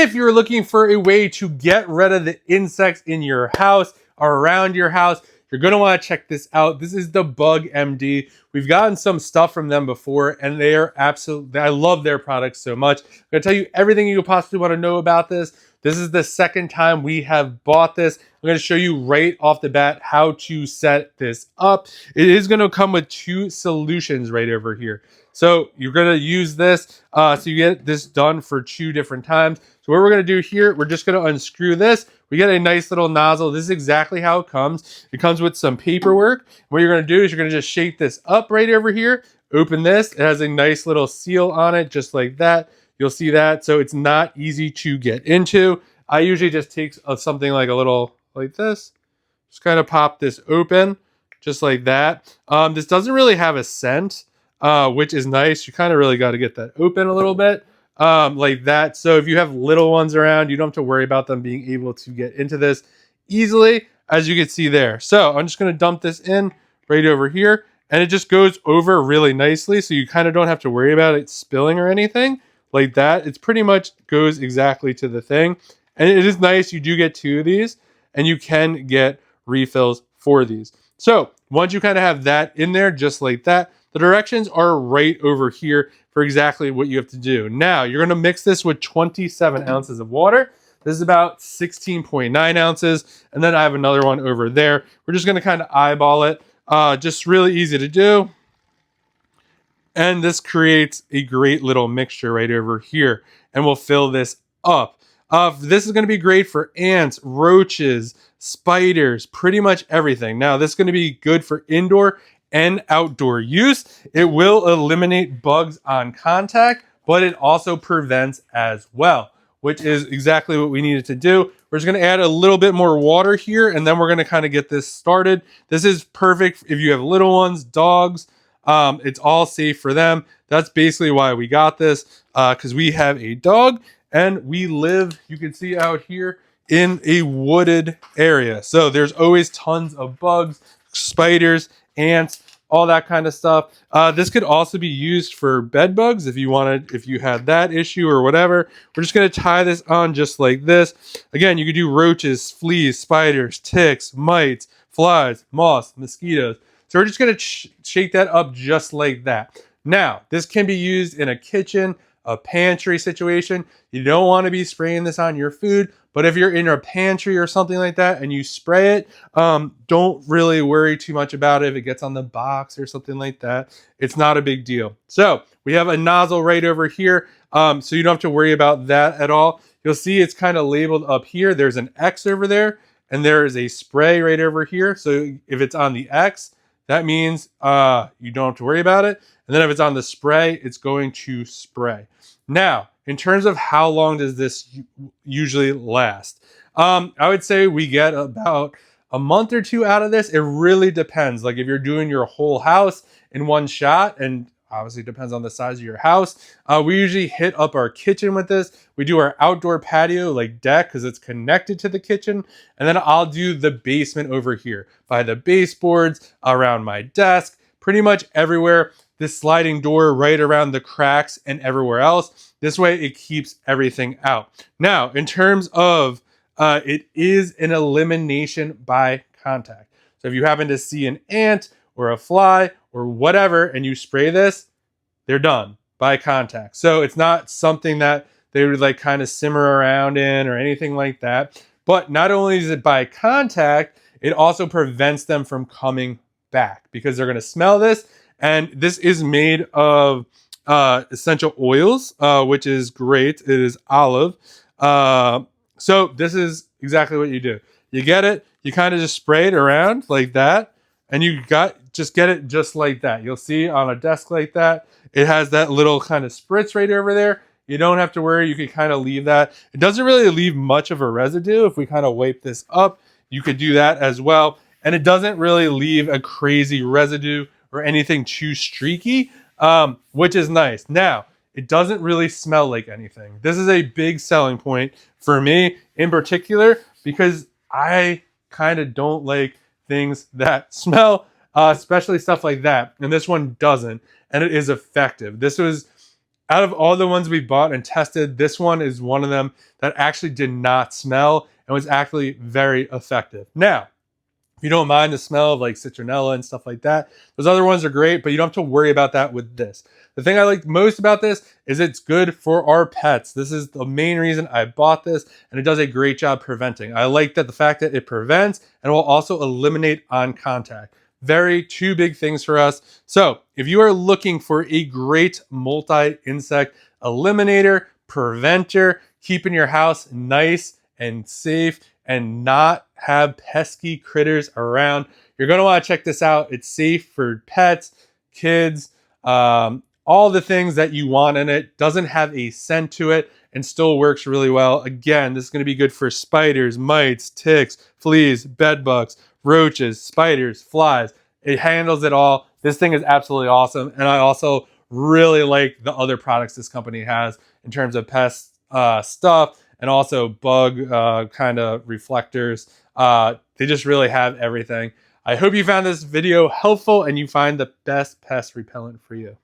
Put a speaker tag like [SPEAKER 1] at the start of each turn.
[SPEAKER 1] If you're looking for a way to get rid of the insects in your house or around your house, you're going to want to check this out. This is the BugMD. We've gotten some stuff from them before, and they are absolutely, I love their products so much. I'm going to tell you everything you possibly want to know about this. This is the second time we have bought this. I'm going to show you right off the bat how to set this up. It is going to come with two solutions right over here. So you're going to use this so you get this done for 2 different times. So what we're going to do here, we're just going to unscrew this. We get a nice little nozzle. This is exactly how it comes. It comes with some paperwork. What you're going to do is you're going to just shake this up right over here. Open this. It has a nice little seal on it, just like that. You'll see that. So it's not easy to get into. I usually just take something like a little like this. Just kind of pop this open, just like that. This doesn't really have a scent, which is nice. You kind of really got to get that open a little bit. Like that. So if you have little ones around, you don't have to worry about them being able to get into this easily, as you can see there. So I'm just going to dump this in right over here, and it just goes over really nicely. So you kind of don't have to worry about it spilling or anything like that. It's pretty much goes exactly to the thing. And it is nice. You do get 2 of these, and you can get refills for these. So once you kind of have that in there, just like that, the directions are right over here for exactly what you have to do. Now, you're going to mix this with 27 ounces of water. This is about 16.9 ounces. And then I have another one over there. We're just going to kind of eyeball it. Just really easy to do. And this creates a great little mixture right over here. And we'll fill this up. This is going to be great for ants, roaches, spiders, pretty much everything. Now, this is going to be good for indoor and outdoor use. It will eliminate bugs on contact, but it also prevents as well, which is exactly what we needed to do. We're just going to add a little bit more water here, and then we're going to kind of get this started. This is perfect if you have little ones, dogs. It's all safe for them. That's basically why we got this, because we have a dog and we live, you can see out here, in a wooded area. So there's always tons of bugs, spiders, ants, all that kind of stuff. This could also be used for bed bugs if you wanted, if you had that issue or whatever. We're just going to tie this on just like this. Again, you could do roaches, fleas, spiders, ticks, mites, flies, moths, mosquitoes. So we're just going to shake that up just like that. Now, this can be used in a kitchen, a pantry situation. You don't want to be spraying this on your food, but if you're in a pantry or something like that and you spray it, don't really worry too much about it. If it gets on the box or something like that, it's not a big deal. So we have a nozzle right over here, so you don't have to worry about that at all. You'll see it's kind of labeled up here. There's an X over there, and there is a spray right over here. So if it's on the X, that means you don't have to worry about it. And then if it's on the spray, it's going to spray. Now, in terms of how long does this usually last? I would say we get about a month or 2 out of this. It really depends. Like if you're doing your whole house in one shot, and obviously depends on the size of your house. We usually hit up our kitchen with this. We do our outdoor patio, like deck, because it's connected to the kitchen. And then I'll do the basement over here by the baseboards, around my desk, pretty much everywhere. This sliding door right around the cracks and everywhere else. This way it keeps everything out. Now, in terms of, it is an elimination by contact. So if you happen to see an ant or a fly or whatever, and you spray this, they're done by contact. So it's not something that they would like kind of simmer around in or anything like that. But not only is it by contact, it also prevents them from coming back because they're going to smell this. And this is made of essential oils, which is great. It is olive. So this is exactly what you do. You get it, you kind of just spray it around like that, and you just get it just like that. You'll see on a desk like that, it has that little kind of spritz right over there. You don't have to worry. You can kind of leave that. It doesn't really leave much of a residue. If we kind of wipe this up, you could do that as well. And it doesn't really leave a crazy residue or anything too streaky, which is nice. Now, it doesn't really smell like anything. This is a big selling point for me in particular because I kind of don't like things that smell, especially stuff like that. And this one doesn't, and it is effective. This was Out of all the ones we bought and tested, this one is one of them that actually did not smell and was actually very effective. Now, if you don't mind the smell of like citronella and stuff like that, those other ones are great, but you don't have to worry about that with this. The thing I like most about this is it's good for our pets. This is the main reason I bought this, and it does a great job preventing. I like that the fact that it prevents and will also eliminate on contact. Two big things for us. So if you are looking for a great multi-insect eliminator, preventer, keeping your house nice and safe and not have pesky critters around, you're going to want to check this out. It's safe for pets, kids, all the things that you want in it. Doesn't have a scent to it and still works really well. Again, this is going to be good for spiders, mites, ticks, fleas, bed bugs, roaches, spiders, flies. It handles it all. This thing is absolutely awesome. And I also really like the other products this company has in terms of pest stuff and also bug kind of reflectors. They just really have everything. I hope you found this video helpful and you find the best pest repellent for you.